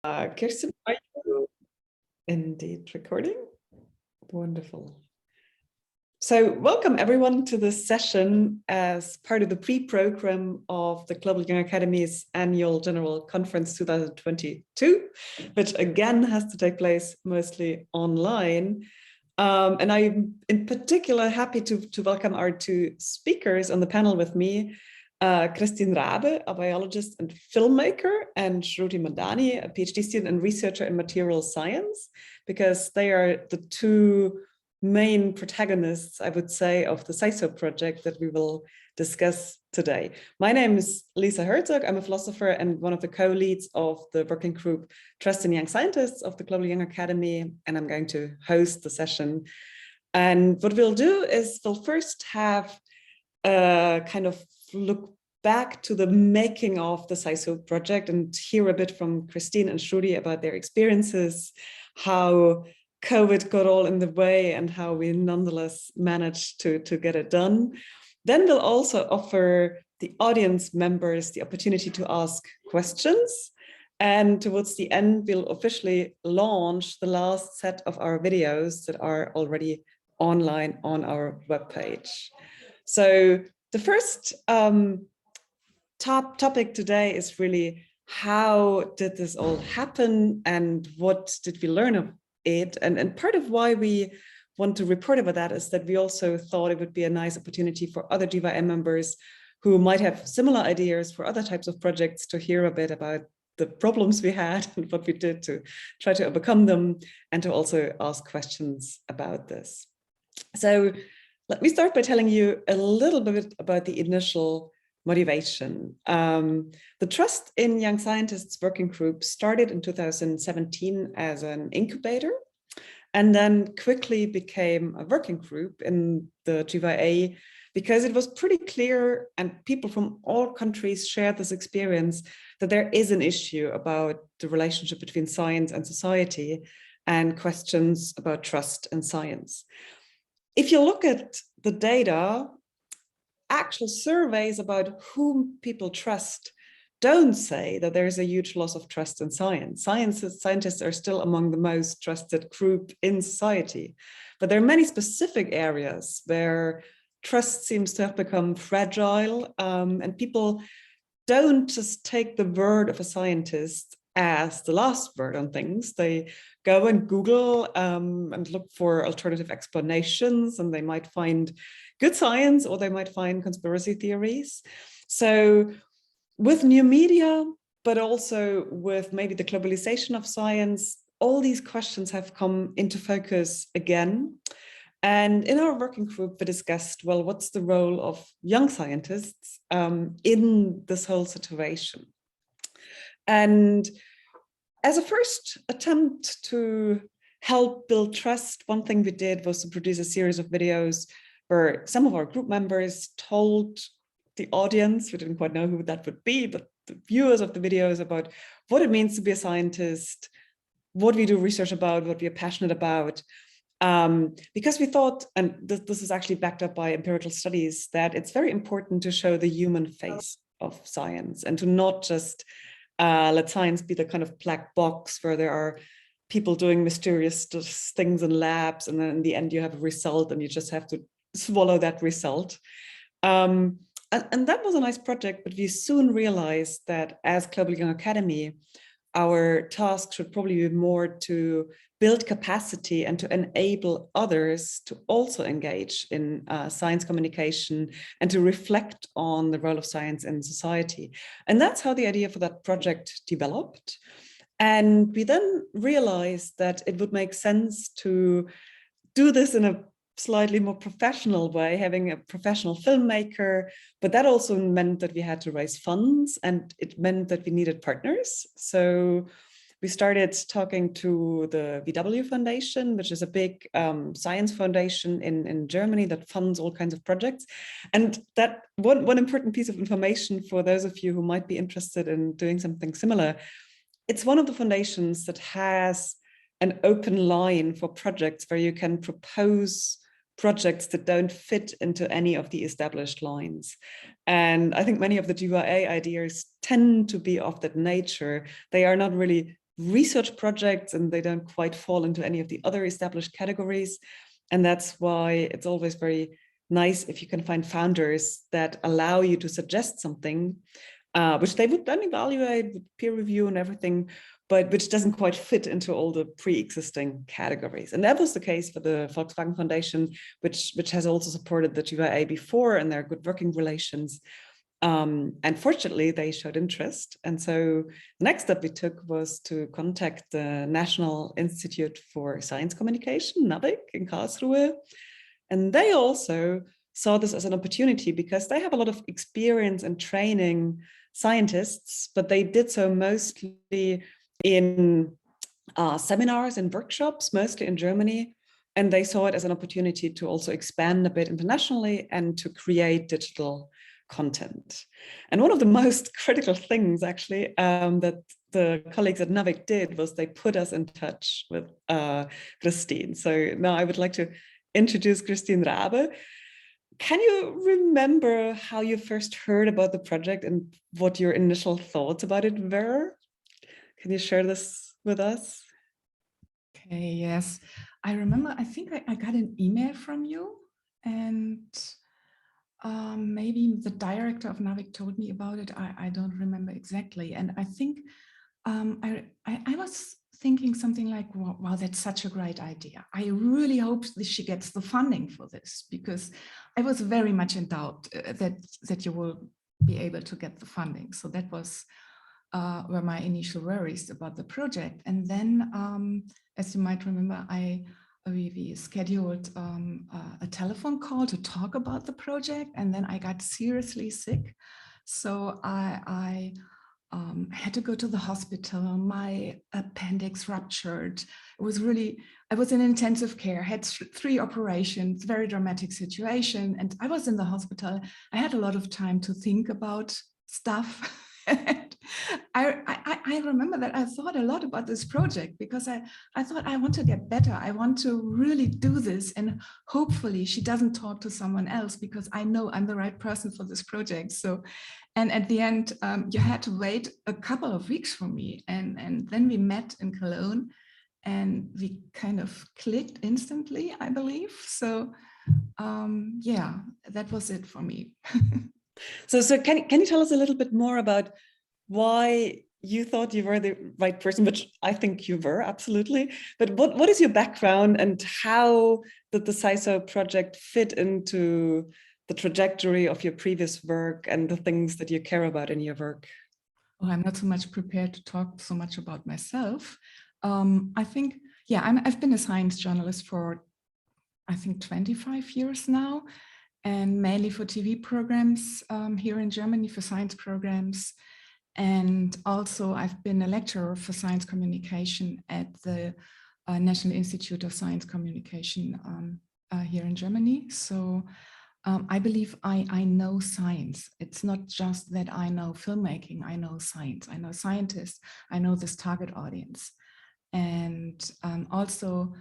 Kristin, are you indeed recording? Wonderful. So welcome everyone to this session as part of the pre-program of the Global Young Academy's annual General Conference 2022, which again has to take place mostly online. And I'm in particular happy to welcome our two speakers on the panel with me, Kristin Raabe, a biologist and filmmaker, and Shruti Mandhani, a PhD student and researcher in material science, because they are the two main protagonists, I would say, of the SCISO project that we will discuss today. My name is Lisa Herzog. I'm a philosopher and one of the co-leads of the working group Trust in Young Scientists of the Global Young Academy, and I'm going to host the session. And what we'll do is we'll first have a kind of look back to the making of the SCISO project and hear a bit from Kristin and Shruti about their experiences, how COVID got all in the way and how we nonetheless managed to get it done. Then we'll also offer the audience members the opportunity to ask questions. And towards the end, we'll officially launch the last set of our videos that are already online on our webpage. So the first topic today is really, how did this all happen and what did we learn of it? And part of why we want to report about that is that we also thought it would be a nice opportunity for other GYA members who might have similar ideas for other types of projects to hear a bit about the problems we had and what we did to try to overcome them, and to also ask questions about this. So let me start by telling you a little bit about the initial motivation. The Trust in Young Scientists working group started in 2017 as an incubator, and then quickly became a working group in the GYA because it was pretty clear, and people from all countries shared this experience, that there is an issue about the relationship between science and society and questions about trust in science. If you look at the data, actual surveys about whom people trust don't say that there's a huge loss of trust in science. Scientists are still among the most trusted group in society, but there are many specific areas where trust seems to have become fragile, and people don't just take the word of a scientist as the last word on things. They go and Google and look for alternative explanations, and they might find good science or they might find conspiracy theories. So with new media, but also with maybe the globalization of science, all these questions have come into focus again. And in our working group, we discussed, well, what's the role of young scientists in this whole situation? And as a first attempt to help build trust, one thing we did was to produce a series of videos where some of our group members told the audience, we didn't quite know who that would be, but the viewers of the videos, about what it means to be a scientist, what we do research about, what we are passionate about. Because we thought, and this is actually backed up by empirical studies, that it's very important to show the human face of science and to not just let science be the kind of black box where there are people doing mysterious things in labs, and then in the end you have a result and you just have to swallow that result. And that was a nice project, but we soon realized that as Global Young Academy, our task should probably be more to build capacity and to enable others to also engage in science communication and to reflect on the role of science in society. And that's how the idea for that project developed. And we then realized that it would make sense to do this in a slightly more professional way, having a professional filmmaker, but that also meant that we had to raise funds, and it meant that we needed partners. So we started talking to the VW Foundation, which is a big science foundation in Germany that funds all kinds of projects. And that one important piece of information for those of you who might be interested in doing something similar, it's one of the foundations that has an open line for projects where you can propose projects that don't fit into any of the established lines. And I think many of the GYA ideas tend to be of that nature. They are not really research projects and they don't quite fall into any of the other established categories. And that's why it's always very nice if you can find founders that allow you to suggest something, which they would then evaluate with peer review and everything, but which doesn't quite fit into all the pre-existing categories. And that was the case for the Volkswagen Foundation, which has also supported the GYA before, and there are good working relations. And fortunately, they showed interest. And so the next step we took was to contact the National Institute for Science Communication, NAVIC, in Karlsruhe. And they also saw this as an opportunity because they have a lot of experience in training scientists, but they did so mostly in seminars and workshops, mostly in Germany. And they saw it as an opportunity to also expand a bit internationally and to create digital content. And one of the most critical things actually that the colleagues at NAVIC did was they put us in touch with Kristin. So now I would like to introduce Kristin Raabe. Can you remember how you first heard about the project and what your initial thoughts about it were? Can you share this with us? Okay, yes. I remember, I think I got an email from you, and maybe the director of NAVIC told me about it. I don't remember exactly. And I think I was thinking something like, wow, that's such a great idea. I really hope that she gets the funding for this, because I was very much in doubt that you will be able to get the funding. So that was were my initial worries about the project. And then, as you might remember, we scheduled a telephone call to talk about the project, and then I got seriously sick. So I had to go to the hospital. My appendix ruptured. It was really, I was in intensive care, had 3 operations, very dramatic situation. And I was in the hospital. I had a lot of time to think about stuff. And I remember that I thought a lot about this project, because I thought I want to get better. I want to really do this. And hopefully she doesn't talk to someone else, because I know I'm the right person for this project. So, and at the end, you had to wait a couple of weeks for me. And then we met in Cologne and we kind of clicked instantly, I believe. So yeah, that was it for me. So can you tell us a little bit more about why you thought you were the right person, which I think you were, absolutely. But what is your background and how did the SCISO project fit into the trajectory of your previous work and the things that you care about in your work? Oh, I'm not so much prepared to talk so much about myself. I think, yeah, I've been a science journalist for, I think, 25 years now, and mainly for TV programs here in Germany, for science programs. And also I've been a lecturer for science communication at the National Institute of Science Communication here in Germany. So I believe I know science. It's not just that I know filmmaking, I know science, I know scientists, I know this target audience. And also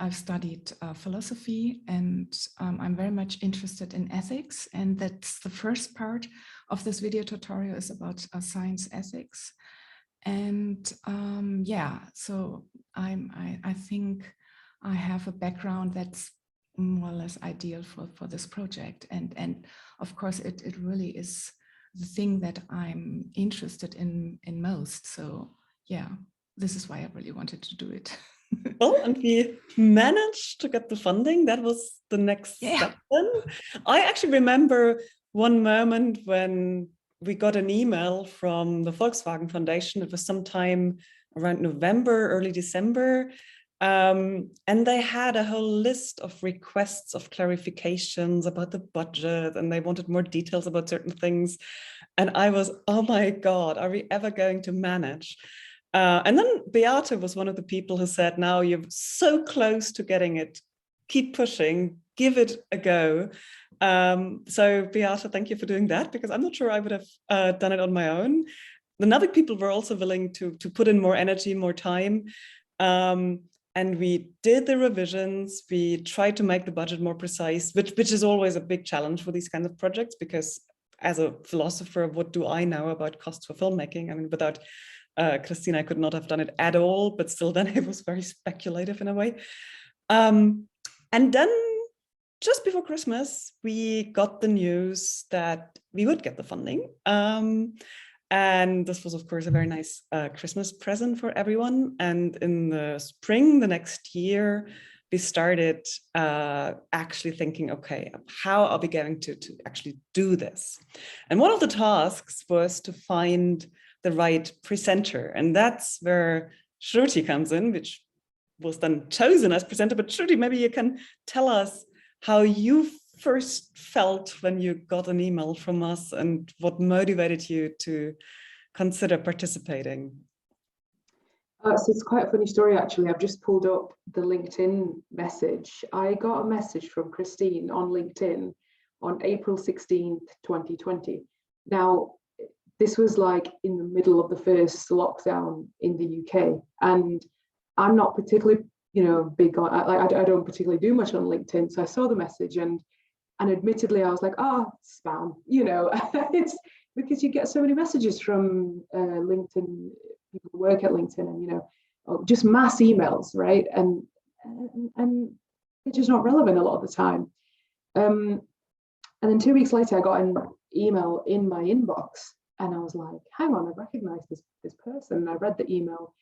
I've studied philosophy, and I'm very much interested in ethics. And that's the first part of this video tutorial, is about science ethics. And yeah, so I think I have a background that's more or less ideal for this project. And of course, it really is the thing that I'm interested in most. So yeah, this is why I really wanted to do it. Well, and we managed to get the funding. That was the next step then. I actually remember one moment when we got an email from the Volkswagen Foundation. It was sometime around November, early December. And they had a whole list of requests of clarifications about the budget, and they wanted more details about certain things. And I was, oh my God, are we ever going to manage? And then Beate was one of the people who said, now you're so close to getting it, keep pushing, give it a go. So Beate, thank you for doing that, because I'm not sure I would have done it on my own. The NAVIC people were also willing to put in more energy, more time. And we did the revisions. We tried to make the budget more precise, which is always a big challenge for these kinds of projects, because as a philosopher, what do I know about costs for filmmaking? I mean, without Christina could not have done it at all, but still then it was very speculative in a way. And then just before Christmas, we got the news that we would get the funding. And this was, of course, a very nice Christmas present for everyone. And in the spring, the next year, we started actually thinking, okay, how are we going to actually do this? And one of the tasks was to find the right presenter. And that's where Shruti comes in, which was then chosen as presenter. But Shruti, maybe you can tell us how you first felt when you got an email from us and what motivated you to consider participating. So it's quite a funny story, actually. I've just pulled up the LinkedIn message. I got a message from Kristin on LinkedIn on April 16th, 2020. Now, this was like in the middle of the first lockdown in the UK. And I'm not particularly, big on, I don't particularly do much on LinkedIn. So I saw the message and admittedly, I was like, spam, it's because you get so many messages from LinkedIn, people who work at LinkedIn and, just mass emails, right? And it's just not relevant a lot of the time. And then 2 weeks later, I got an email in my inbox and I was like, hang on, I recognize this person. And I read the email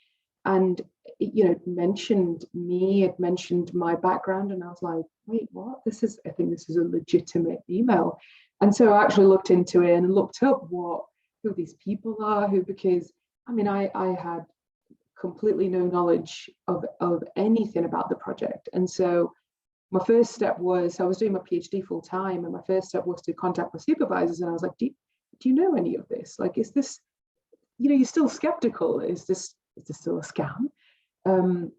and it mentioned me, it mentioned my background, and I was like, wait, what? I think this is a legitimate email. And so I actually looked into it and looked up who these people are, because I had completely no knowledge of anything about the project. And so my first step was, I was doing my PhD full time, and my first step was to contact my supervisors. And I was like, do you know any of this? Like, is this, you're still skeptical. Is this still a scam? And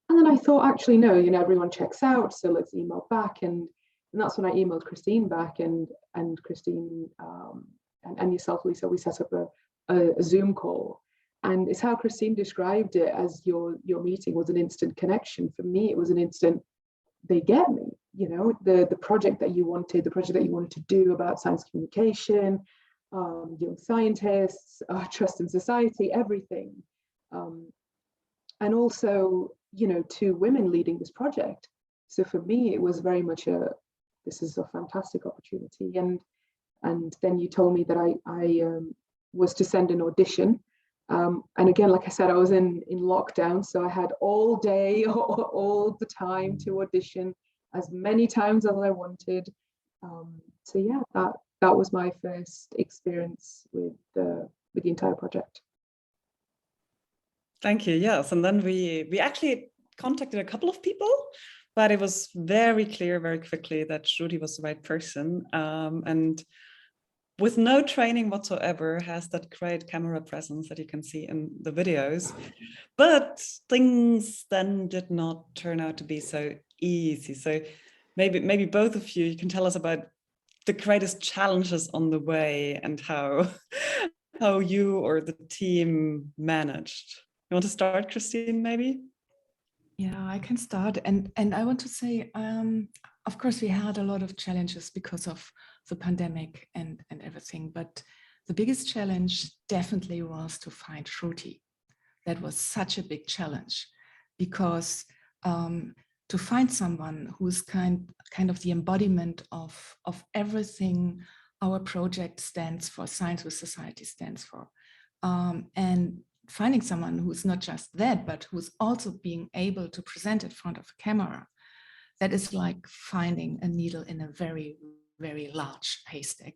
then I thought, actually, no, everyone checks out. So let's email back. And that's when I emailed Kristin back, and Kristin and yourself, Lisa, we set up a Zoom call. And it's how Kristin described it, as your meeting was an instant connection. For me, it was an instant, they get me, the project that you wanted, to do about science communication, young scientists, trust in society, everything. And also, 2 women leading this project. So for me, it was very much this is a fantastic opportunity. And then you told me that I was to send an audition. And again, like I said, I was in lockdown, so I had all day, all the time to audition as many times as I wanted. So yeah, that was my first experience with the entire project. Thank you. Yes, and then we actually contacted a couple of people, but it was very clear very quickly that Shruti was the right person. And with no training whatsoever, has that great camera presence that you can see in the videos. But things then did not turn out to be so easy. So maybe both of you can tell us about the greatest challenges on the way and how you or the team managed. You want to start, Kristin, maybe? Yeah, I can start. And I want to say, of course, we had a lot of challenges because of the pandemic and everything. But the biggest challenge definitely was to find Shruti. That was such a big challenge, because to find someone who's kind of the embodiment of everything our project stands for, Science with Society stands for. And finding someone who's not just that, but who's also being able to present in front of a camera, that is like finding a needle in a very, very large haystack.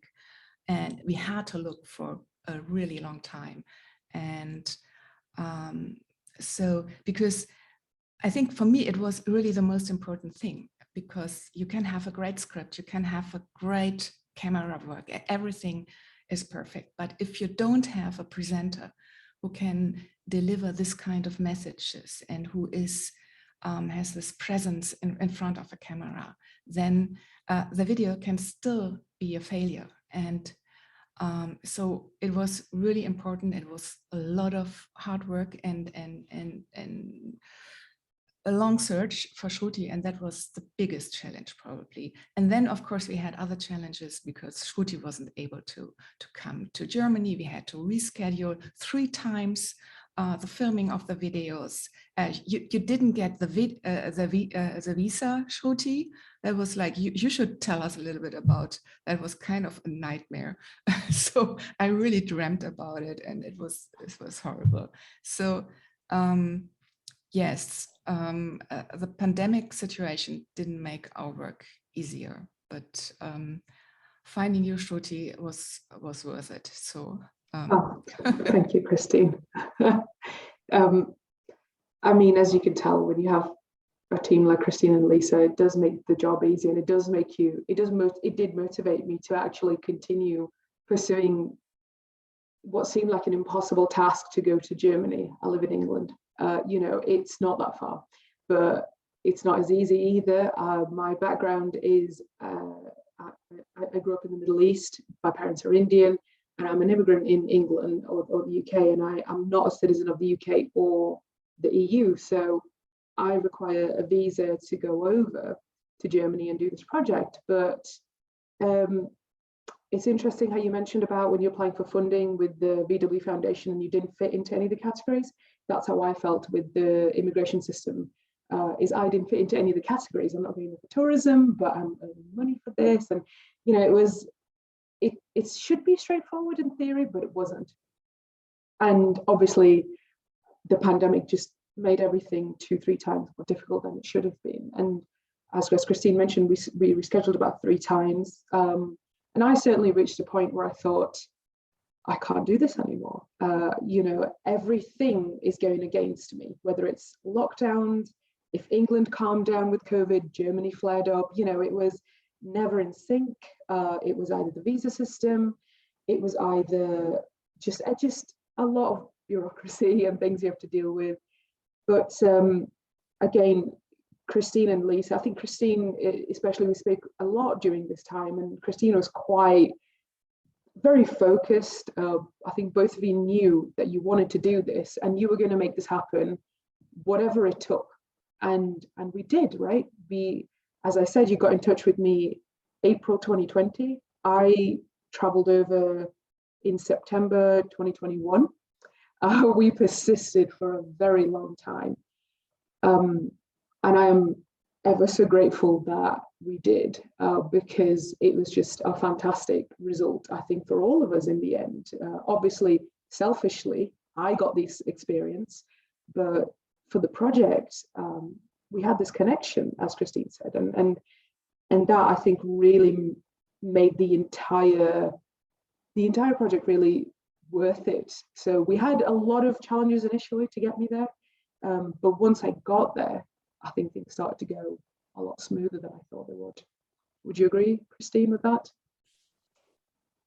And we had to look for a really long time. And so, because I think for me, it was really the most important thing, because you can have a great script, you can have a great camera work, everything is perfect. But if you don't have a presenter who can deliver this kind of messages and who is has this presence in front of a camera, then the video can still be a failure. And so it was really important. It was a lot of hard work and a long search for Shruti, and that was the biggest challenge probably. And then of course we had other challenges because Shruti wasn't able to come to Germany. We had to reschedule 3 times the filming of the videos. You didn't get the visa, Shruti. That was like, you should tell us a little bit about, that was kind of a nightmare. So I really dreamt about it, and it was horrible. So yes, the pandemic situation didn't make our work easier, but finding you, Shruti, was worth it. So thank you, Kristin. I mean, as you can tell, when you have a team like Kristin and Lisa, it does make the job easy, and it does make you, it did motivate me to actually continue pursuing what seemed like an impossible task, to go to Germany. I live in England. You know, it's not that far, but it's not as easy either. My background is, I grew up in the Middle East. My parents are Indian, and I'm an immigrant in England or the UK, and I'm not a citizen of the UK or the EU. So I require a visa to go over to Germany and do this project. But it's interesting how you mentioned about when you're applying for funding with the VW Foundation and you didn't fit into any of the categories. That's how I felt with the immigration system, is I didn't fit into any of the categories. I'm not going for tourism, but I'm earning money for this. And, you know, it should be straightforward in theory, but it wasn't. And obviously the pandemic just made everything 2-3 times more difficult than it should have been. And as Kristin mentioned, we rescheduled about 3 times. And I certainly reached a point where I thought, I can't do this anymore. You know, everything is going against me, whether it's lockdowns, if England calmed down with COVID, Germany flared up, you know, it was never in sync. It was either the visa system, it was either just a lot of bureaucracy and things you have to deal with. But again, Kristin and Lisa, I think Kristin, especially, we spoke a lot during this time, and Kristin was very focused. I think both of you knew that you wanted to do this and you were going to make this happen, whatever it took. And we did, right? As I said, you got in touch with me April 2020. I traveled over in September 2021. We persisted for a very long time. And I am ever so grateful that we did, because it was just a fantastic result, I think, for all of us in the end. Obviously, selfishly, I got this experience, but for the project, we had this connection, as Kristin said, and that, I think, really made the entire project really worth it. So we had a lot of challenges initially to get me there, but once I got there, I think things started to go a lot smoother than I thought they would. Would you agree, Kristin, with that?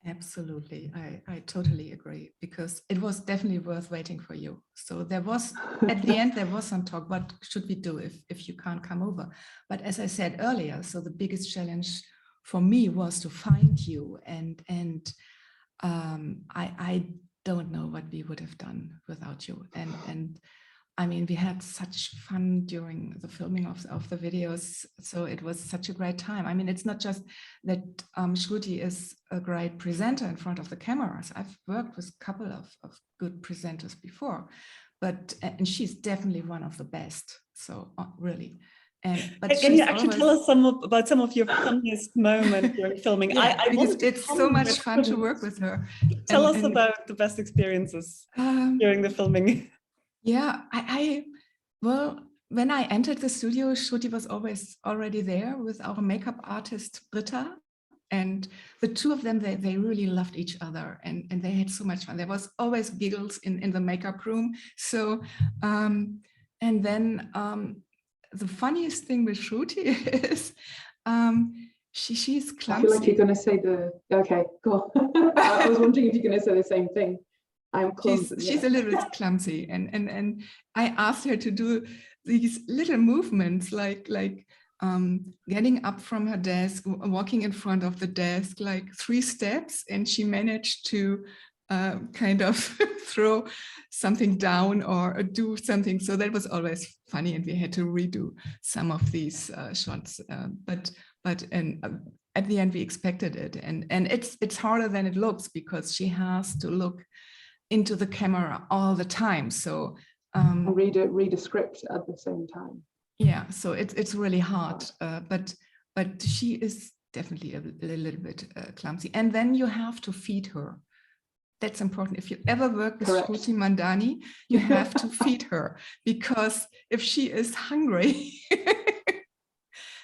Absolutely, I totally agree, because it was definitely worth waiting for you. So there was, at the end, there was some talk, what should we do if you can't come over? But as I said earlier, so the biggest challenge for me was to find you, and I don't know what we would have done without you. And I mean, we had such fun during the filming of the videos. So it was such a great time. I mean, it's not just that Shruti is a great presenter in front of the cameras. I've worked with a couple of good presenters before, and she's definitely one of the best. So really. But can you actually tell us about some of your funniest moments during filming? Yeah, because it's so much fun to work with her. Tell us about the best experiences during the filming. Yeah, well, when I entered the studio, Shruti was already there with our makeup artist, Britta. And the two of them, they really loved each other, and they had so much fun. There was always giggles in the makeup room. So, and then the funniest thing with Shruti is she's clumsy. I feel like you're going to say okay, cool. I was wondering if you're going to say the same thing. I'm clumsy. She's a little bit clumsy, and I asked her to do these little movements, like getting up from her desk, walking in front of the desk, like 3 steps, and she managed to kind of throw something down or do something. So that was always funny, and we had to redo some of these shots. But at the end, we expected it, and it's harder than it looks, because she has to look into the camera all the time. So and read a script at the same time. Yeah, so it's really hard, but she is definitely a little bit clumsy. And then you have to feed her. That's important. If you ever work with Shruti Mandhani, you have to feed her, because if she is hungry,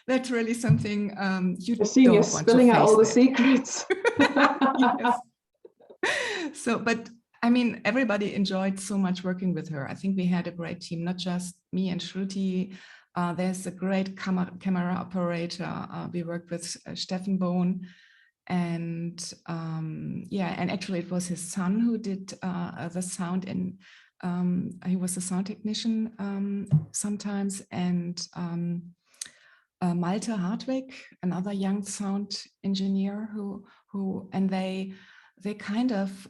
that's really something you don't want to spilling out all the face secrets. Yes. So, but I mean, everybody enjoyed so much working with her. I think we had a great team, not just me and Shruti. There's a great camera operator. We worked with Steffen Bohn. And yeah, and actually it was his son who did the sound, and he was a sound technician sometimes. And Malte Hartwig, another young sound engineer who and they kind of,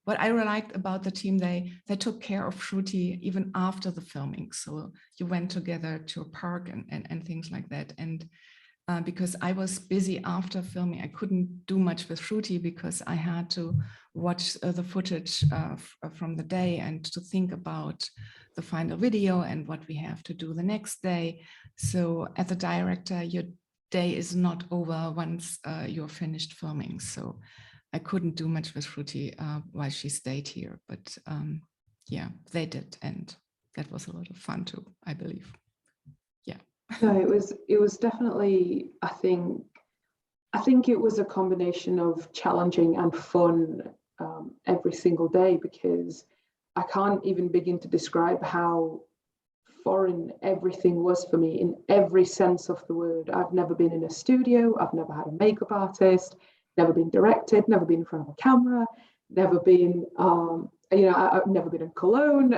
what I liked about the team, they took care of Shruti even after the filming. So you went together to a park and things like that. And because I was busy after filming, I couldn't do much with Shruti, because I had to watch the footage from the day and to think about the final video and what we have to do the next day. So as a director, your day is not over once you're finished filming. So I couldn't do much with Shruti while she stayed here, but yeah, they did, and that was a lot of fun too, I believe. Yeah. No, it was definitely, I think it was a combination of challenging and fun every single day, because I can't even begin to describe how foreign everything was for me in every sense of the word. I've never been in a studio, I've never had a makeup artist, never been directed, never been in front of a camera, never been, I've never been in Cologne.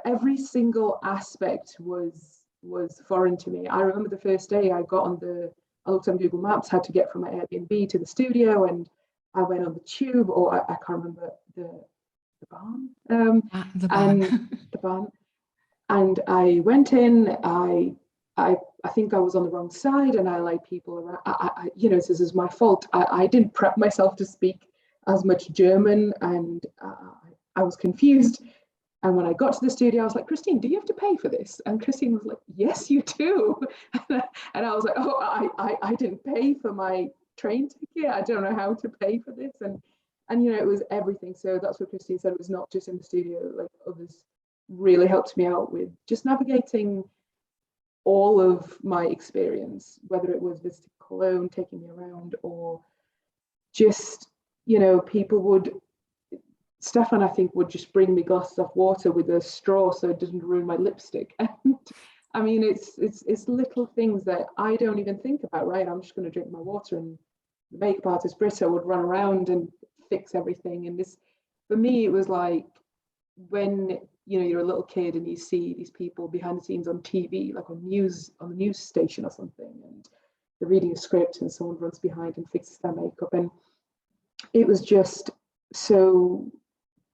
Every single aspect was foreign to me. I remember the first day I looked on Google Maps how to get from my Airbnb to the studio, and I went on the tube, or I can't remember the barn. The barn. And the barn. And I went in. I think I was on the wrong side, and I like people around. This is my fault. I didn't prep myself to speak as much German, and I was confused. And when I got to the studio, I was like, Kristin, do you have to pay for this? And Kristin was like, yes, you do. And I was like, oh, I didn't pay for my train ticket. I don't know how to pay for this. And it was everything. So that's what Kristin said. It was not just in the studio. Like, others really helped me out with just navigating all of my experience, whether it was visiting Cologne, taking me around, or just, people would, Stefan, I think, would just bring me glasses of water with a straw so it doesn't ruin my lipstick. And I mean, it's little things that I don't even think about, right? I'm just going to drink my water, and the makeup artist Britta would run around and fix everything. And this, for me, it was like when you're a little kid and you see these people behind the scenes on TV, like on the news station or something, and they're reading a script and someone runs behind and fixes their makeup. And it was just so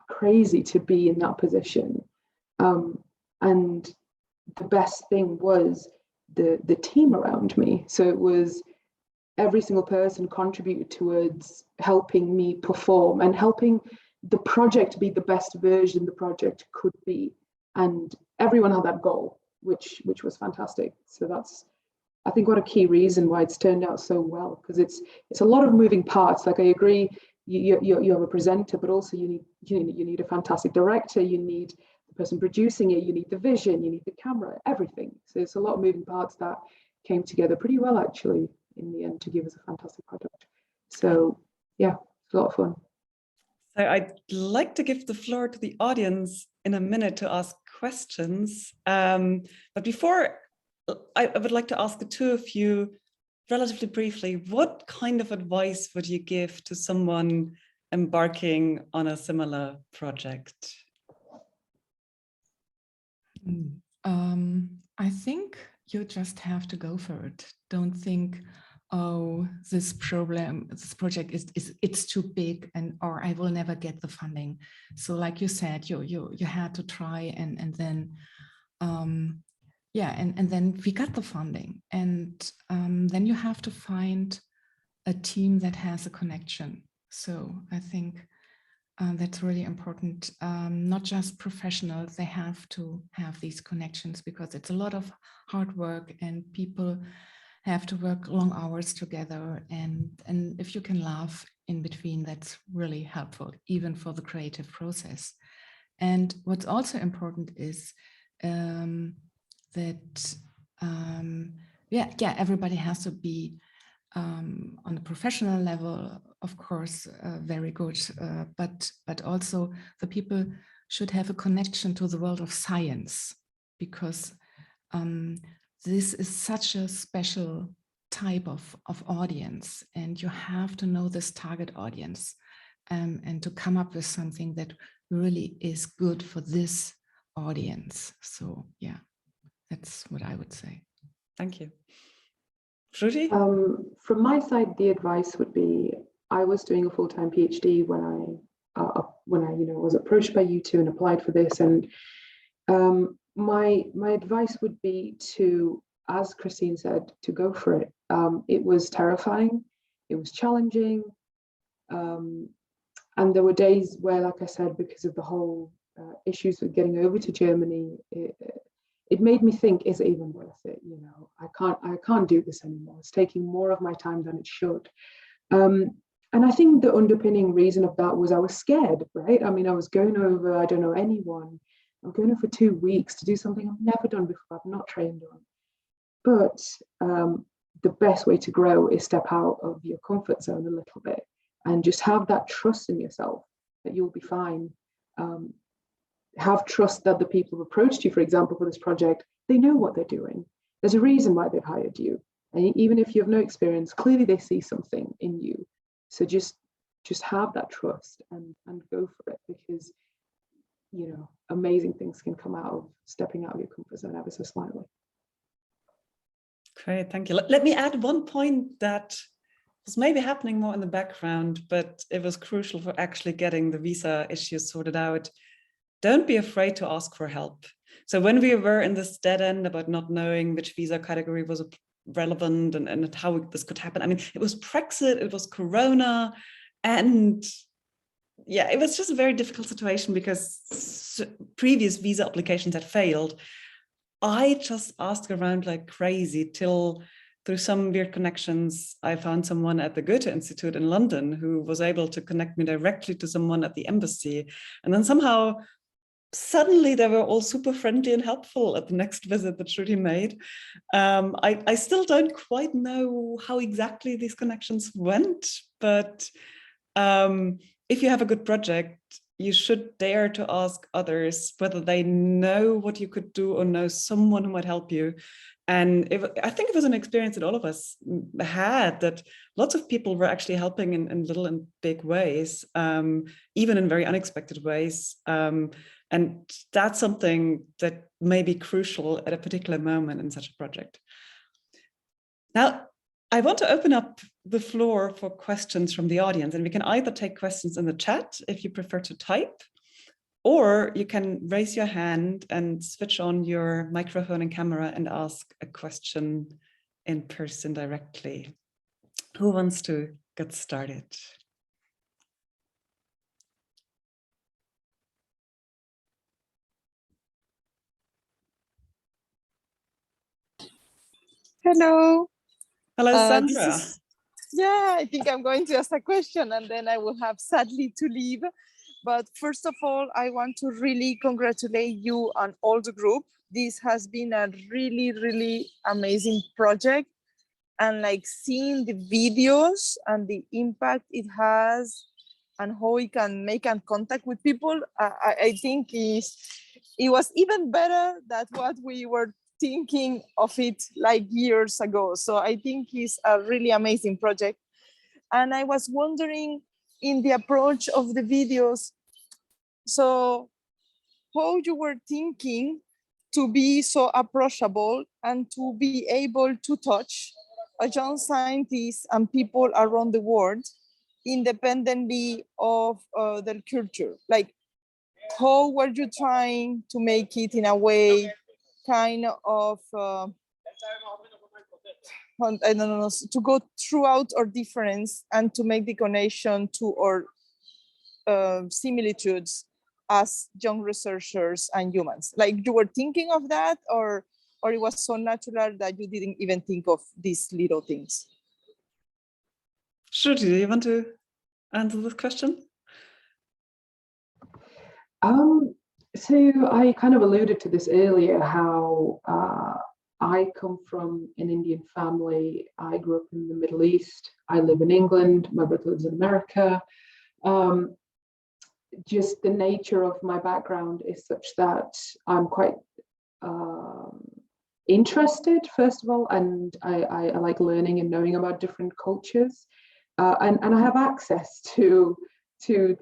crazy to be in that position. And the best thing was the team around me. So it was every single person contributed towards helping me perform and helping the project be the best version the project could be. And everyone had that goal, which was fantastic. So that's, I think, what a key reason why it's turned out so well, because it's a lot of moving parts. Like, I agree, you have a presenter, but also you need a fantastic director, you need the person producing it, you need the vision, you need the camera, everything. So it's a lot of moving parts that came together pretty well, actually, in the end, to give us a fantastic product. So yeah, it's a lot of fun. So I'd like to give the floor to the audience in a minute to ask questions. But before, I would like to ask the two of you relatively briefly, what kind of advice would you give to someone embarking on a similar project? I think you just have to go for it. Don't think oh, this project it's too big, or I will never get the funding. So like you said, you had to try, and then yeah, and then we got the funding, and then you have to find a team that has a connection. So I think that's really important. Not just professionals, they have to have these connections, because it's a lot of hard work and people have to work long hours together. And if you can laugh in between, that's really helpful, even for the creative process. And what's also important is that, everybody has to be on a professional level, of course, very good, but also the people should have a connection to the world of science, because this is such a special type of audience, and you have to know this target audience, and to come up with something that really is good for this audience. So yeah, that's what I would say. Thank you. Shruti? From my side, the advice would be, I was doing a full-time PhD when I was approached by you two and applied for this, and my advice would be to, as Kristin said, to go for it. It was terrifying, it was challenging, and there were days where, like I said, because of the whole issues with getting over to Germany, it made me think, is it even worth it? You know, I can't do this anymore. It's taking more of my time than it should. And I think the underpinning reason of that was I was scared, right? I mean, I was going over, I don't know anyone. I'm going over for 2 weeks to do something I've never done before, I've not trained on. But the best way to grow is step out of your comfort zone a little bit and just have that trust in yourself that you'll be fine. Have trust that the people who approached you, for example, for this project, they know what they're doing. There's a reason why they've hired you. And even if you have no experience, clearly they see something in you. So just have that trust and go for it, because, you know, amazing things can come out of stepping out of your comfort zone ever so slightly. Great, thank you. Let me add one point that was maybe happening more in the background, but it was crucial for actually getting the visa issues sorted out. Don't be afraid to ask for help. So when we were in this dead end about not knowing which visa category was relevant and how this could happen, I mean, it was Brexit, it was Corona, and yeah, it was just a very difficult situation because previous visa applications had failed. I just asked around like crazy till through some weird connections, I found someone at the Goethe Institute in London who was able to connect me directly to someone at the embassy. And then somehow, suddenly they were all super friendly and helpful at the next visit that Shruti made. I still don't quite know how exactly these connections went, but if you have a good project, you should dare to ask others whether they know what you could do or know someone who might help you. And I think it was an experience that all of us had, that lots of people were actually helping in little and big ways, even in very unexpected ways. And that's something that may be crucial at a particular moment in such a project. Now, I want to open up the floor for questions from the audience, and we can either take questions in the chat if you prefer to type, or you can raise your hand and switch on your microphone and camera and ask a question in person directly. Who wants to get started? Hello. Hello, Sandra. I think I'm going to ask a question and then I will have sadly to leave. But first of all, I want to really congratulate you on all the group. This has been a really, really amazing project. And like seeing the videos and the impact it has and how it can make contact with people, I think it was even better than what we were thinking of it like years ago. So I think it's a really amazing project. And I was wondering in the approach of the videos, so how you were thinking to be so approachable and to be able to touch young scientists and people around the world independently of their culture? Like, how were you trying to make it in a way kind of, I don't know, to go throughout our difference and to make the connection to our similitudes as young researchers and humans? Like, you were thinking of that, or it was so natural that you didn't even think of these little things? Shruti, do you want to answer this question? So I kind of alluded to this earlier, how I come from an Indian family. I grew up in the Middle East. I live in England. My brother lives in America. Just the nature of my background is such that I'm quite interested, first of all, and I like learning and knowing about different cultures. And I have access to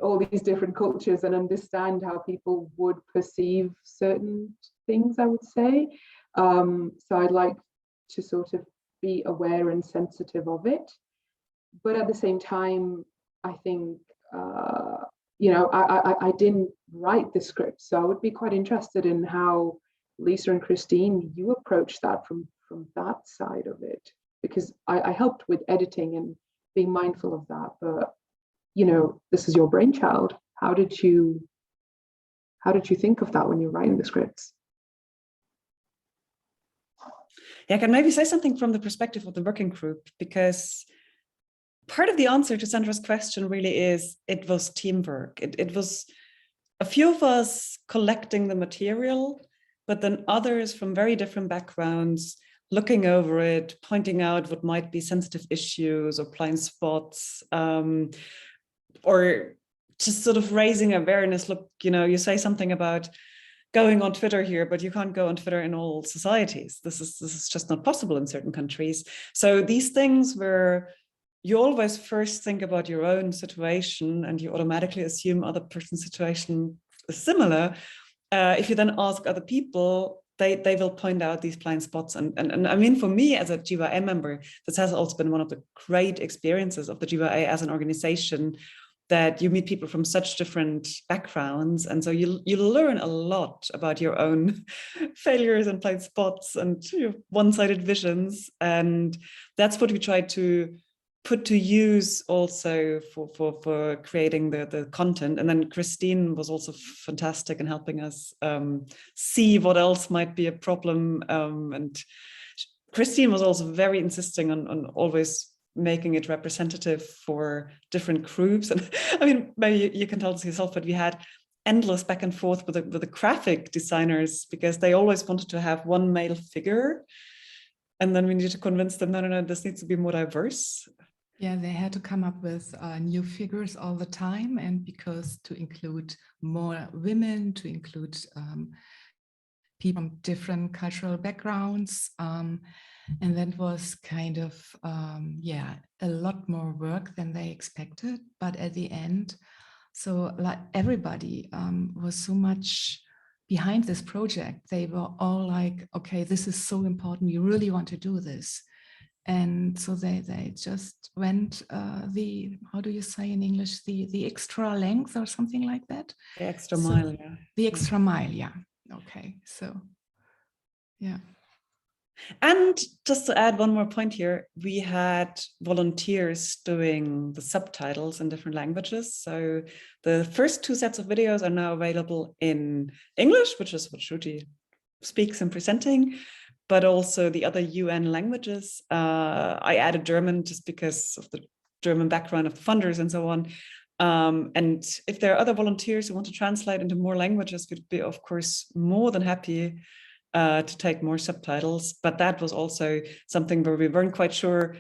all these different cultures and understand how people would perceive certain things, I would say. So I'd like to sort of be aware and sensitive of it. But at the same time, I think, you know, I didn't write the script. So I would be quite interested in how Lisa and Kristin, you approach that from that side of it, because I helped with editing and being mindful of that. But you know, this is your brainchild. How did you think of that when you're writing the scripts? Yeah, I can maybe say something from the perspective of the working group, because part of the answer to Sandra's question really is it was teamwork. It was a few of us collecting the material, but then others from very different backgrounds looking over it, pointing out what might be sensitive issues or blind spots, or just sort of raising awareness. Look, you know, you say something about going on Twitter here, but you can't go on Twitter in all societies. This is just not possible in certain countries. So these things where you always first think about your own situation and you automatically assume other person's situation is similar. If you then ask other people, they will point out these blind spots. And I mean, for me as a GYA member, this has also been one of the great experiences of the GYA as an organization, that you meet people from such different backgrounds. And so you learn a lot about your own failures and blind spots and your one-sided visions. And that's what we try to put to use also for creating the content. And then Kristin was also fantastic in helping us see what else might be a problem. And Kristin was also very insisting on always making it representative for different groups. And I mean, maybe you can tell us yourself, but we had endless back and forth with the graphic designers, because they always wanted to have one male figure. And then we needed to convince them, no, this needs to be more diverse. Yeah, they had to come up with new figures all the time, and because to include more women, to include people from different cultural backgrounds. And that was kind of, yeah, a lot more work than they expected. But at the end, so like everybody was so much behind this project. They were all like, okay, this is so important. We really want to do this. And so they just went the, how do you say in English, the extra length or something like that? The extra mile, yeah. The extra mile, yeah. Okay, so, yeah. And just to add one more point here, we had volunteers doing the subtitles in different languages. So the first 2 sets of videos are now available in English, which is what Shruti speaks and presenting, but also the other UN languages. I added German just because of the German background of the funders and so on. And if there are other volunteers who want to translate into more languages, we'd be, of course, more than happy to take more subtitles. But that was also something where we weren't quite sure,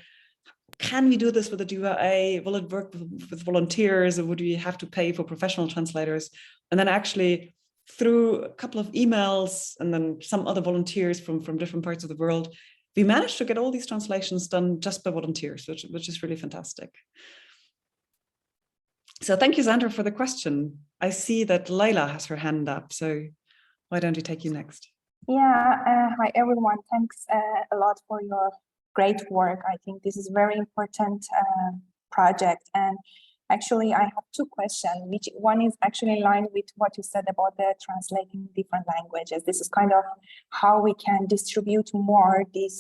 can we do this with the GYA? Will it work with volunteers, or would we have to pay for professional translators? And then actually through a couple of emails and then some other volunteers from different parts of the world, we managed to get all these translations done just by volunteers, which is really fantastic. So thank you, Sandra, for the question. I see that Layla has her hand up, so why don't we take you next? Yeah, hi everyone. Thanks a lot for your great work. I think this is very important project. And actually, I have two questions, which one is actually in line with what you said about the translating different languages. This is kind of how we can distribute more this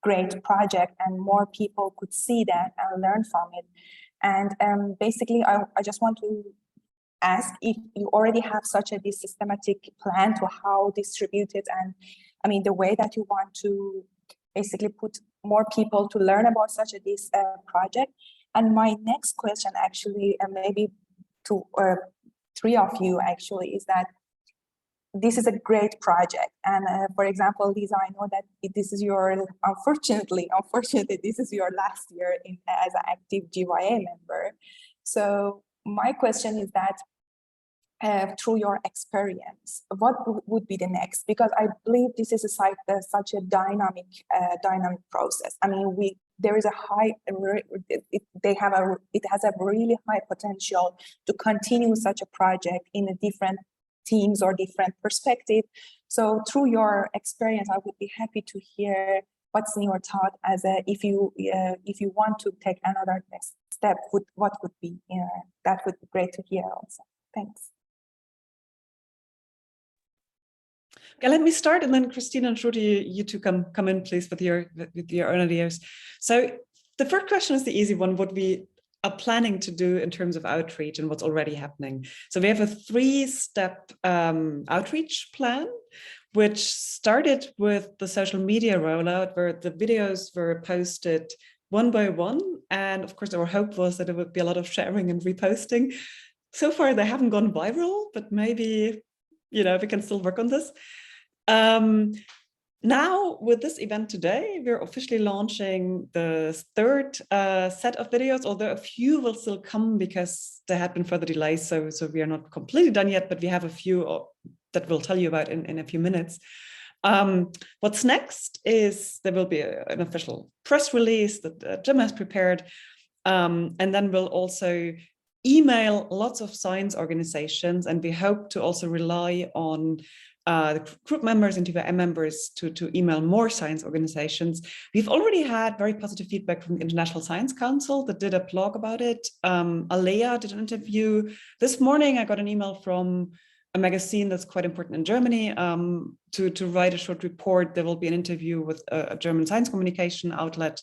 great project and more people could see that and learn from it. And basically, I just want to ask if you already have such a this systematic plan to how distribute it, and I mean the way that you want to basically put more people to learn about such a this project. And my next question actually, and maybe to three of you actually, is that this is a great project. And for example, Lisa, I know that this is your, unfortunately, this is your last year as an active GYA member. So my question is that through your experience, what would be the next? Because I believe this is such a dynamic process. I mean, there is a high, it has a really high potential to continue such a project in a different teams or different perspective. So through your experience, I would be happy to hear what's in your thought as if you want to take another next step, what would be, that would be great to hear also. Thanks. Okay, let me start, and then Kristin and Shruti, you two come in, please, with your own ideas. So the first question is the easy one: what we are planning to do in terms of outreach and what's already happening. So we have a 3-step outreach plan, which started with the social media rollout, where the videos were posted one by one, and of course our hope was that it would be a lot of sharing and reposting. So far they haven't gone viral, but maybe, you know, we can still work on this. Now, with this event today, we're officially launching the 3rd set of videos, although a few will still come because there had been further delays. So we are not completely done yet, but we have a few that we'll tell you about in a few minutes. What's next is there will be an official press release that Jim has prepared. And then we'll also email lots of science organizations, and we hope to also rely on the group members and GYA members to email more science organizations. We've already had very positive feedback from the International Science Council that did a blog about it. Alea did an interview. This morning I got an email from a magazine that's quite important in Germany to write a short report. There will be an interview with a German science communication outlet,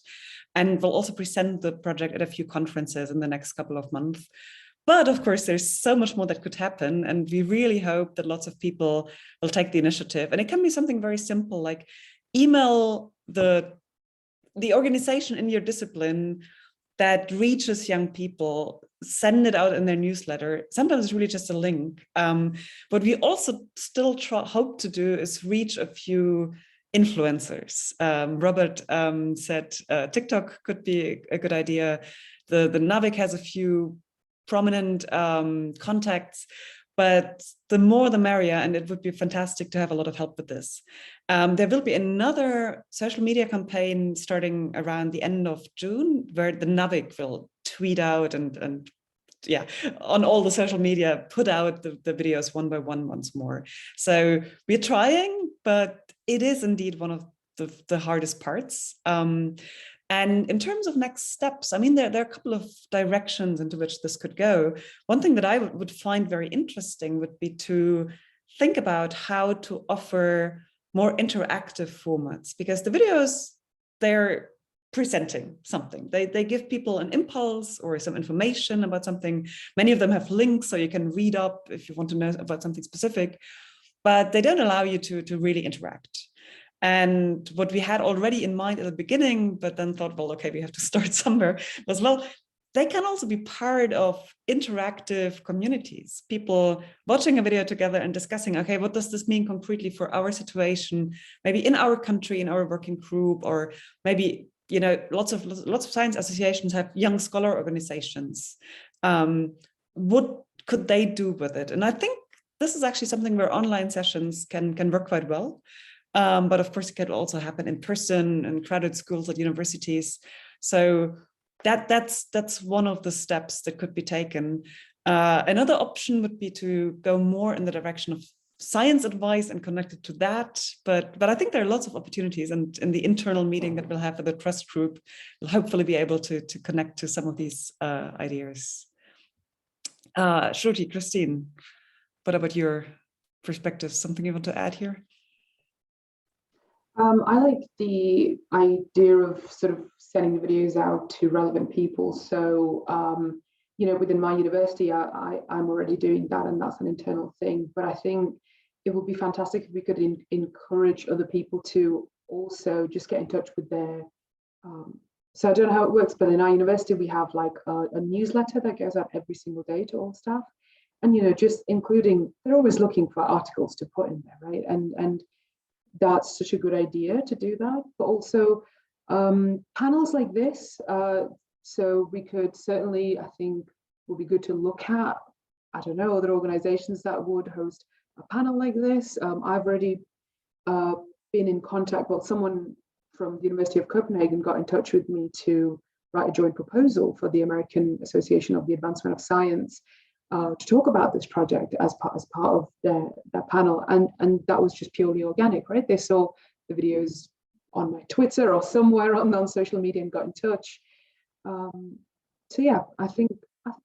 and we'll also present the project at a few conferences in the next couple of months. But of course, there's so much more that could happen, and we really hope that lots of people will take the initiative. And it can be something very simple, like email the organization in your discipline that reaches young people, send it out in their newsletter. Sometimes it's really just a link. What we also still hope to do is reach a few influencers. Robert said TikTok could be a good idea. The NAVIC has a few prominent contacts, but the more the merrier, and it would be fantastic to have a lot of help with this. There will be another social media campaign starting around the end of June, where the NAVIC will tweet out and yeah, on all the social media, put out the videos one by one once more. So we're trying, but it is indeed one of the hardest parts. And in terms of next steps, I mean, there are a couple of directions into which this could go. One thing that I would find very interesting would be to think about how to offer more interactive formats, because the videos, they're presenting something. They give people an impulse or some information about something. Many of them have links, so you can read up if you want to know about something specific, but they don't allow you to really interact. And what we had already in mind at the beginning, but then thought, well, okay, we have to start somewhere, was, well, they can also be part of interactive communities, people watching a video together and discussing, okay, what does this mean concretely for our situation, maybe in our country, in our working group, or maybe, you know, lots of science associations have young scholar organizations. What could they do with it? And I think this is actually something where online sessions can work quite well. But of course, it can also happen in person in crowded schools at universities. So that's one of the steps that could be taken. Another option would be to go more in the direction of science advice and connected to that, but I think there are lots of opportunities, and in the internal meeting that we'll have with the trust group, we'll hopefully be able to connect to some of these ideas. Shruti, Kristin, what about your perspective? Something you want to add here? I like the idea of sort of sending the videos out to relevant people. So, you know, within my university, I'm already doing that, and that's an internal thing. But I think it would be fantastic if we could encourage other people to also just get in touch with their. So I don't know how it works, but in our university, we have like a newsletter that goes out every single day to all staff. And, you know, just including, they're always looking for articles to put in there, right? And that's such a good idea to do that, but also panels like this. So we could certainly, I think, would be good to look at, I don't know, other organizations that would host a panel like this. I've already been in contact, well, someone from the University of Copenhagen got in touch with me to write a joint proposal for the American Association of the Advancement of Science to talk about this project as part of their panel, and that was just purely organic, right? They saw the videos on my Twitter or somewhere on social media and got in touch. So yeah, I think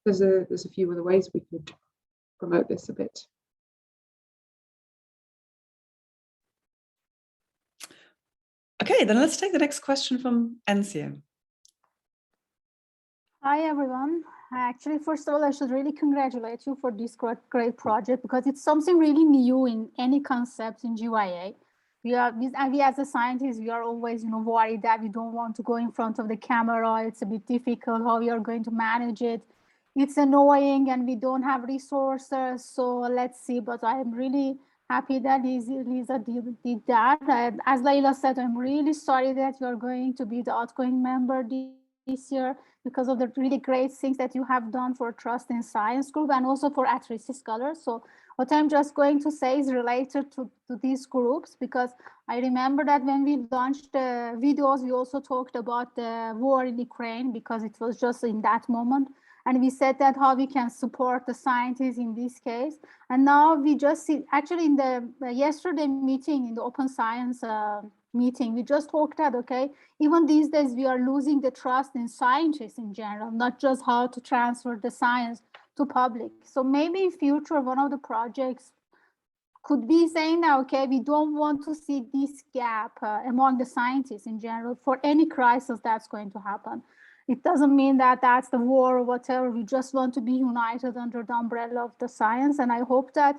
there's a few other ways we could promote this a bit. Okay, then let's take the next question from Ansia. Hi, everyone. Actually, first of all, I should really congratulate you for this great project, because it's something really new in any concept in GYA. We as a scientist, we are always, you know, worried that we don't want to go in front of the camera. It's a bit difficult how we are going to manage it. It's annoying and we don't have resources. So let's see. But I'm really happy that Lisa did that. As Layla said, I'm really sorry that you're going to be the outgoing member this year, because of the really great things that you have done for Trust in Science group and also for at-risk scholars. So what I'm just going to say is related to these groups, because I remember that when we launched the videos, we also talked about the war in Ukraine, because it was just in that moment. And we said that how we can support the scientists in this case. And now we just see, actually in the yesterday meeting, in the Open Science meeting, we just talked that, okay, even these days we are losing the trust in scientists in general, not just how to transfer the science to public. So maybe in future, one of the projects could be saying that, okay, we don't want to see this gap among the scientists in general for any crisis that's going to happen. It doesn't mean that that's the war or whatever. We just want to be united under the umbrella of the science. And I hope that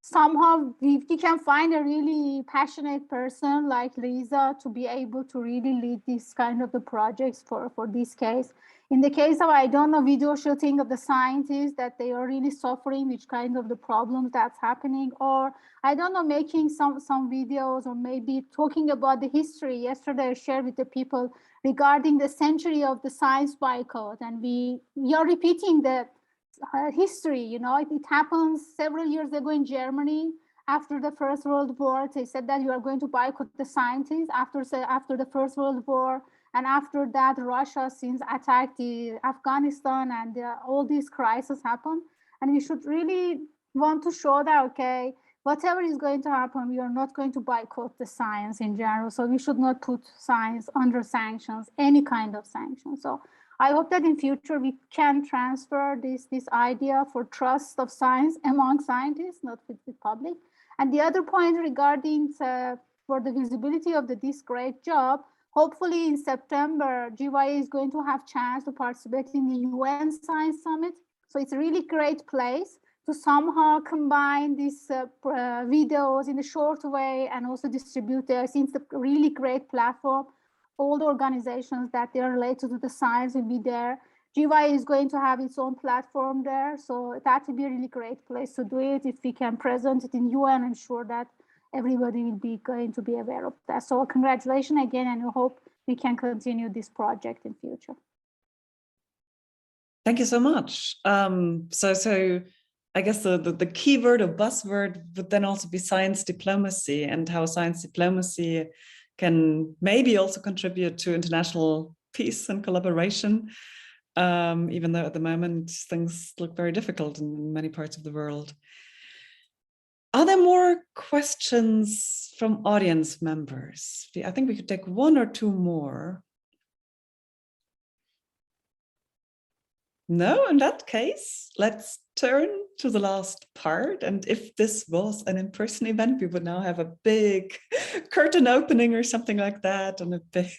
somehow we can find a really passionate person like Lisa to be able to really lead this kind of the projects for this case. In the case of, I don't know, video shooting of the scientists, that they are really suffering, which kind of the problems that's happening, or I don't know, making some videos, or maybe talking about the history. Yesterday I shared with the people regarding the century of the science boycott, and we are repeating the history. You know, it happens several years ago in Germany after the First World War. They said that you are going to boycott the scientists after the First World War. And after that, Russia since attacked Afghanistan, and all these crises happen. And we should really want to show that, okay, whatever is going to happen, we are not going to boycott the science in general. So we should not put science under sanctions, any kind of sanctions. So I hope that in future we can transfer this idea for trust of science among scientists, not with the public. And the other point regarding for the visibility of this great job, hopefully in September, GYA is going to have chance to participate in the UN Science Summit. So it's a really great place to somehow combine these videos in a short way and also distribute there. Since it's a really great platform, all the organizations that they're related to the science will be there. GYA is going to have its own platform there. So that would be a really great place to do it. If we can present it in UN, I'm sure that everybody will be going to be aware of that. So congratulations again, and I hope we can continue this project in future. Thank you so much. So I guess the keyword or buzzword would then also be science diplomacy, and how science diplomacy can maybe also contribute to international peace and collaboration, even though at the moment things look very difficult in many parts of the world. Are there more questions from audience members? I think we could take one or two more. No, in that case, let's turn to the last part. And if this was an in-person event, we would now have a big curtain opening or something like that, and a big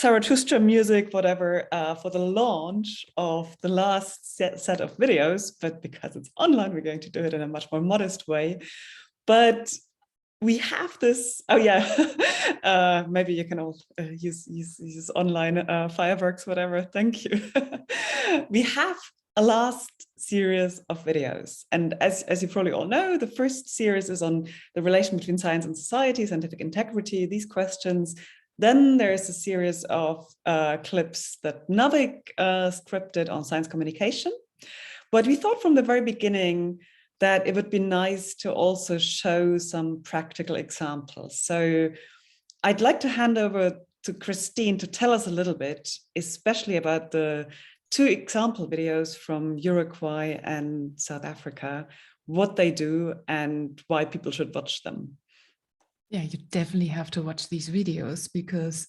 Zarathustra music, whatever, for the launch of the last set of videos. But because it's online, we're going to do it in a much more modest way. But we have this, oh yeah, maybe you can all use online fireworks, whatever, thank you. We have a last series of videos. And as you probably all know, the first series is on the relation between science and society, scientific integrity, these questions. Then there's a series of clips that Navik scripted on science communication. But we thought from the very beginning that it would be nice to also show some practical examples. So I'd like to hand over to Kristin to tell us a little bit, especially about the 2 example videos from Uruguay and South Africa, what they do and why people should watch them. Yeah, you definitely have to watch these videos because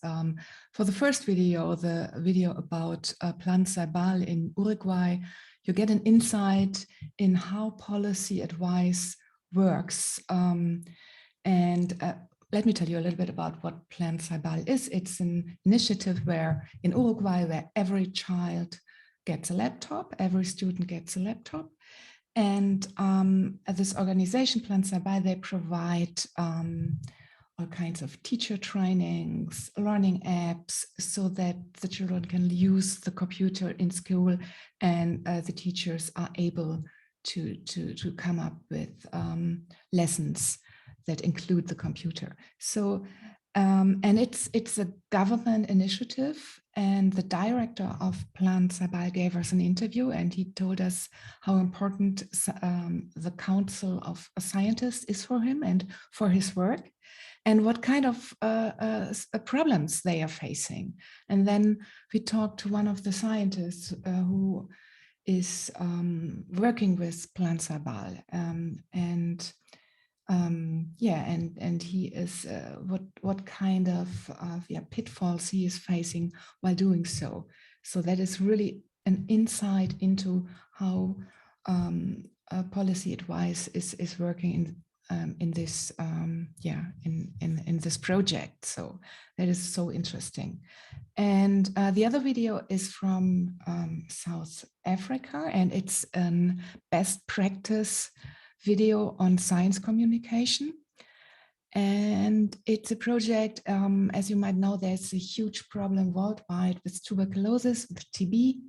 for the first video, the video about Plan Ceibal in Uruguay, you get an insight in how policy advice works. Let me tell you a little bit about what Plan Ceibal is. It's an initiative where in Uruguay, where every child gets a laptop, every student gets a laptop. And this organization, Plan Ceibal, they provide all kinds of teacher trainings, learning apps, so that the children can use the computer in school, and the teachers are able to come up with lessons that include the computer. So, and it's a government initiative, and the director of Plan Ceibal gave us an interview, and he told us how important the Council of Scientists is for him and for his work, and what kind of problems they are facing. And then we talked to one of the scientists who is working with Plan Ceibal, and he is what kind of pitfalls he is facing while doing so. So that is really an insight into how policy advice is working in this in this project. So that is so interesting. And the other video is from South Africa, and it's a best practice video on science communication. And it's a project, as you might know, there's a huge problem worldwide with tuberculosis, with TB.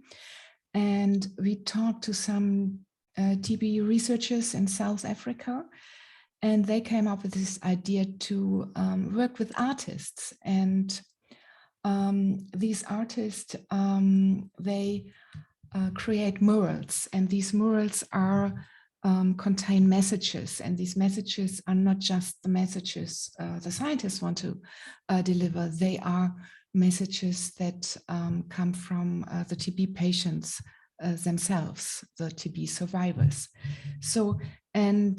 And we talked to some TB researchers in South Africa, and they came up with this idea to work with artists. And these artists, they create murals, and these murals are contain messages, and these messages are not just the messages the scientists want to deliver. They are messages that come from the TB patients themselves, the TB survivors. So, and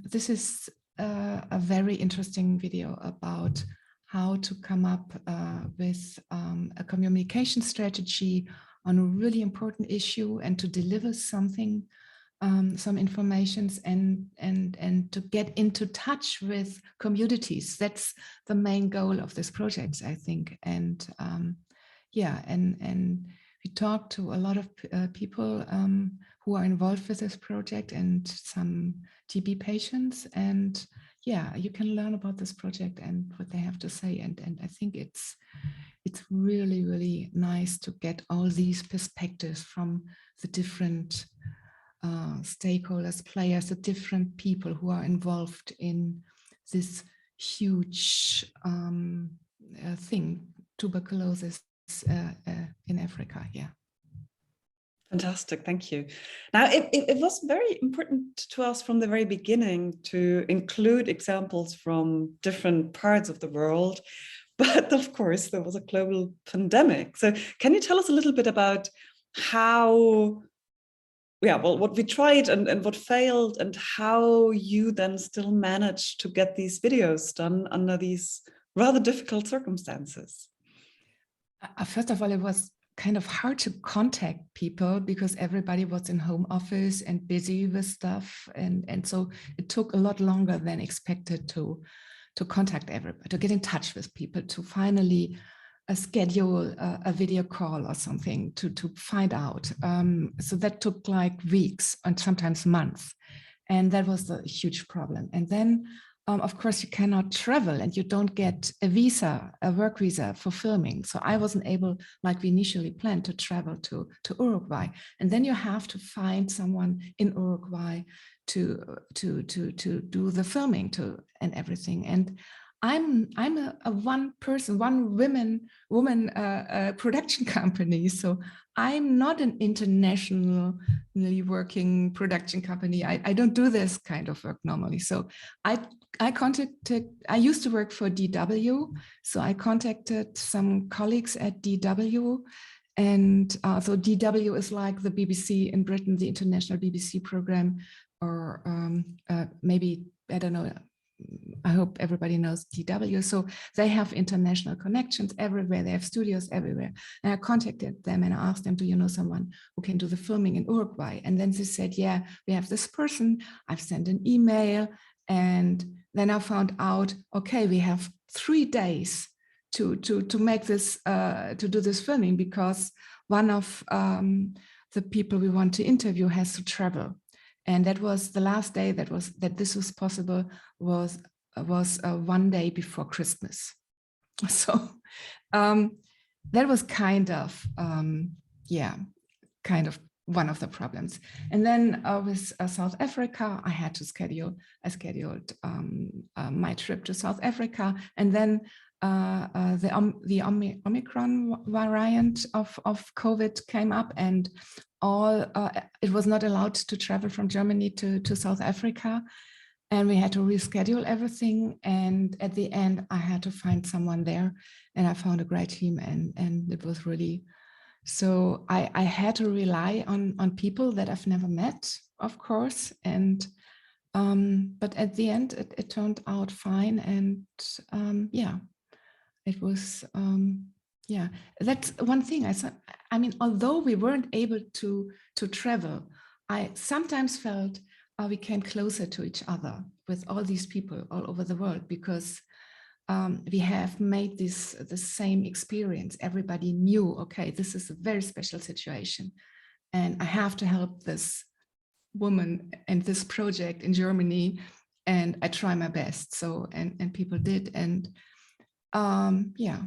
this is a very interesting video about how to come up with a communication strategy on a really important issue, and to deliver something, some informations, and to get into touch with communities. That's the main goal of this project, I think. And and we talked to a lot of people who are involved with this project, and some TB patients. And yeah, you can learn about this project and what they have to say. And I think it's really, really nice to get all these perspectives from the different stakeholders, players, the different people who are involved in this huge thing, tuberculosis in Africa. Yeah. Fantastic, thank you. Now, it was very important to us from the very beginning to include examples from different parts of the world, but of course there was a global pandemic. So can you tell us a little bit about how yeah, well, what we tried and what failed, and how you then still managed to get these videos done under these rather difficult circumstances. First of all, it was kind of hard to contact people because everybody was in home office and busy with stuff. And so it took a lot longer than expected to contact everybody, to get in touch with people, to finally schedule a video call or something to find out. So that took like weeks and sometimes months. And that was a huge problem. And then, of course, you cannot travel and you don't get a visa, a work visa for filming. So I wasn't able, like we initially planned, to travel to Uruguay. And then you have to find someone in Uruguay to do the filming and everything. And I'm a one woman production company. So I'm not an internationally working production company. I don't do this kind of work normally. So I used to work for DW. So I contacted some colleagues at DW. And so DW is like the BBC in Britain, the international BBC program, or maybe, I don't know, I hope everybody knows DW. So they have international connections everywhere. They have studios everywhere. And I contacted them and I asked them, do you know someone who can do the filming in Uruguay? And then they said, yeah, we have this person. I've sent an email. And then I found out, okay, we have 3 days to make this, to do this filming, because one of the people we want to interview has to travel. And that was the last day that this was possible, was 1 day before Christmas. So that was kind of, kind of one of the problems. And then with South Africa, I scheduled my trip to South Africa, and then the Omicron variant of COVID came up, and it was not allowed to travel from Germany to South Africa, and we had to reschedule everything. And at the end, I had to find someone there, and I found a great team, and it was really, so I had to rely on people that I've never met, of course, and but at the end, it turned out fine, and yeah, it was. Yeah, that's one thing. I mean, although we weren't able to travel, I sometimes felt we came closer to each other with all these people all over the world, because we have made the same experience. Everybody knew, okay, this is a very special situation, and I have to help this woman and this project in Germany, and I try my best. So, and people did, and yeah.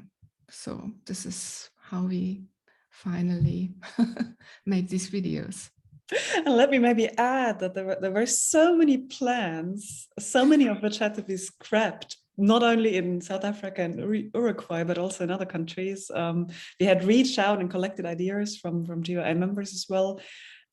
So this is how we finally made these videos. And let me maybe add that there were so many plans, so many of which had to be scrapped, not only in South Africa and Uruguay, but also in other countries. We had reached out and collected ideas from GYA members as well.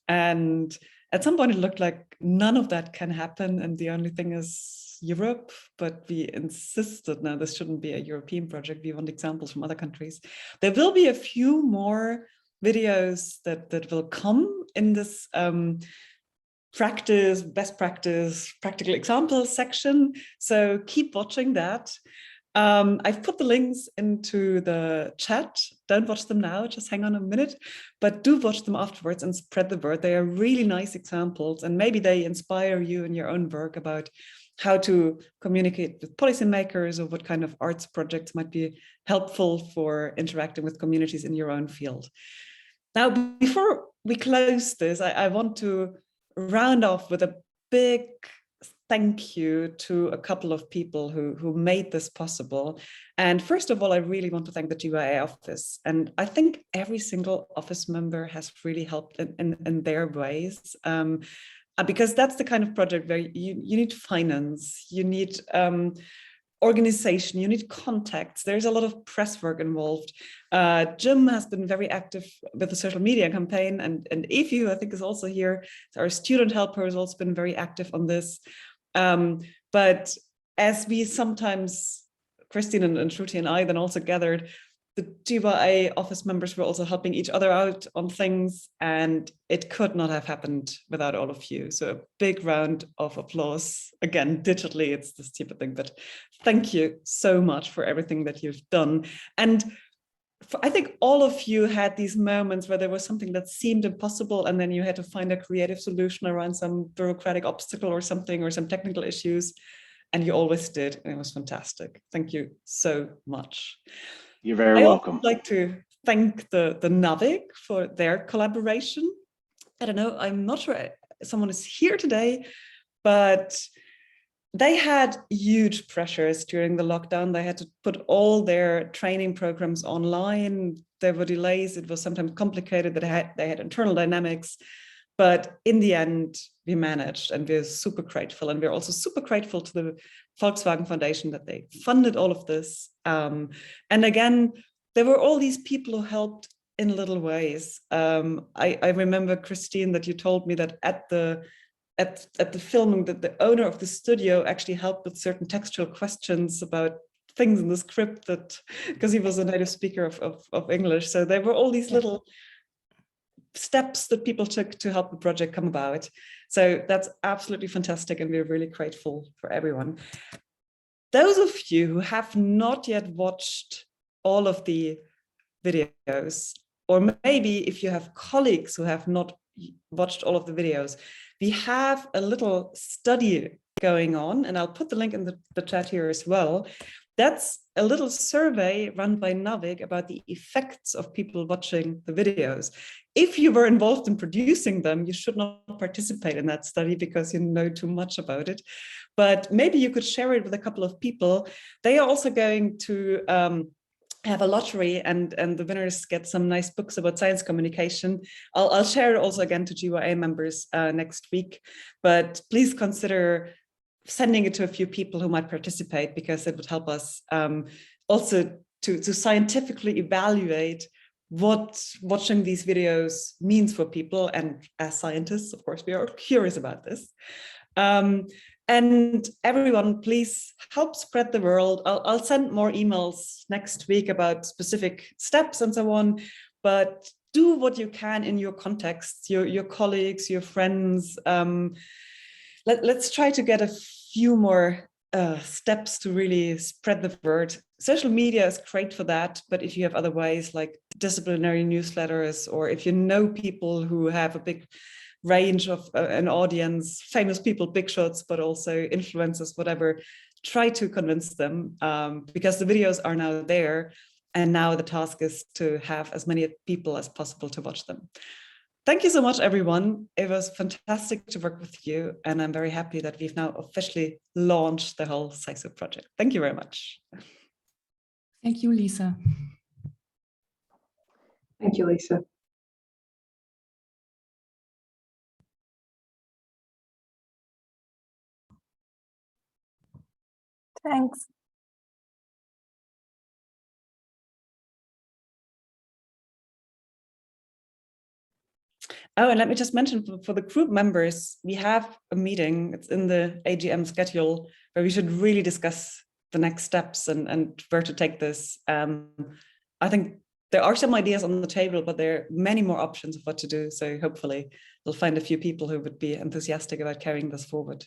And at some point it looked like none of that can happen, and the only thing is Europe, but we insisted, no, this shouldn't be a European project. We want examples from other countries. There will be a few more videos that will come in this best practice, practical examples section. So keep watching that. I've put the links into the chat. Don't watch them now, just hang on a minute, but do watch them afterwards and spread the word. They are really nice examples, and maybe they inspire you in your own work about how to communicate with policymakers, or what kind of arts projects might be helpful for interacting with communities in your own field. Now, before we close this, I want to round off with a big thank you to a couple of people who made this possible. And first of all, I really want to thank the GYA office. And I think every single office member has really helped in their ways. Because that's the kind of project where you need finance, you need organization, you need contacts. There's a lot of press work involved. Jim has been very active with the social media campaign, and Efu, I think, is also here. Our student helper has also been very active on this. But as we sometimes, Kristin and Shruti and I then also gathered, the GYA office members were also helping each other out on things, and it could not have happened without all of you. So a big round of applause. Again, digitally, it's the stupid thing, but thank you so much for everything that you've done. And I think all of you had these moments where there was something that seemed impossible, and then you had to find a creative solution around some bureaucratic obstacle or something, or some technical issues, and you always did, and it was fantastic. Thank you so much. You're very welcome. I would like to thank the NAVIC for their collaboration. I don't know, I'm not sure someone is here today, but they had huge pressures during the lockdown. They had to put all their training programs online. There were delays. It was sometimes complicated. They had internal dynamics. But in the end, we managed, and we're super grateful. And we're also super grateful to the Volkswagen Foundation that they funded all of this. And again, there were all these people who helped in little ways. I remember, Kristin, that you told me that at the filming, that the owner of the studio actually helped with certain textual questions about things in the script, that because he was a native speaker of English. So there were all these little steps that people took to help the project come about. So that's absolutely fantastic, and we're really grateful for everyone. Those of you who have not yet watched all of the videos, or maybe if you have colleagues who have not watched all of the videos, we have a little study going on, and I'll put the link in the chat here as well. That's a little survey run by NAVIC about the effects of people watching the videos. If you were involved in producing them, you should not participate in that study because you know too much about it. But maybe you could share it with a couple of people. They are also going to have a lottery, and the winners get some nice books about science communication. I'll share it also again to GYA members next week, but please consider sending it to a few people who might participate, because it would help us also to scientifically evaluate what watching these videos means for people. And as scientists, of course, we are curious about this. And everyone, please help spread the word. I'll send more emails next week about specific steps and so on, but do what you can in your contexts, your colleagues, your friends. Let's try to get a few more steps to really spread the word. Social media is great for that, but if you have other ways like disciplinary newsletters, or if you know people who have a big range of an audience, famous people, big shots, but also influencers, whatever, try to convince them, because the videos are now there, and now the task is to have as many people as possible to watch them. Thank you so much, everyone. It was fantastic to work with you, and I'm very happy that we've now officially launched the whole SCISO project. Thank you very much. Thank you, Lisa. Thank you, Lisa. Thanks. Oh, and let me just mention for the group members, we have a meeting, it's in the AGM schedule, where we should really discuss the next steps and where to take this. I think there are some ideas on the table, but there are many more options of what to do. So hopefully we'll find a few people who would be enthusiastic about carrying this forward.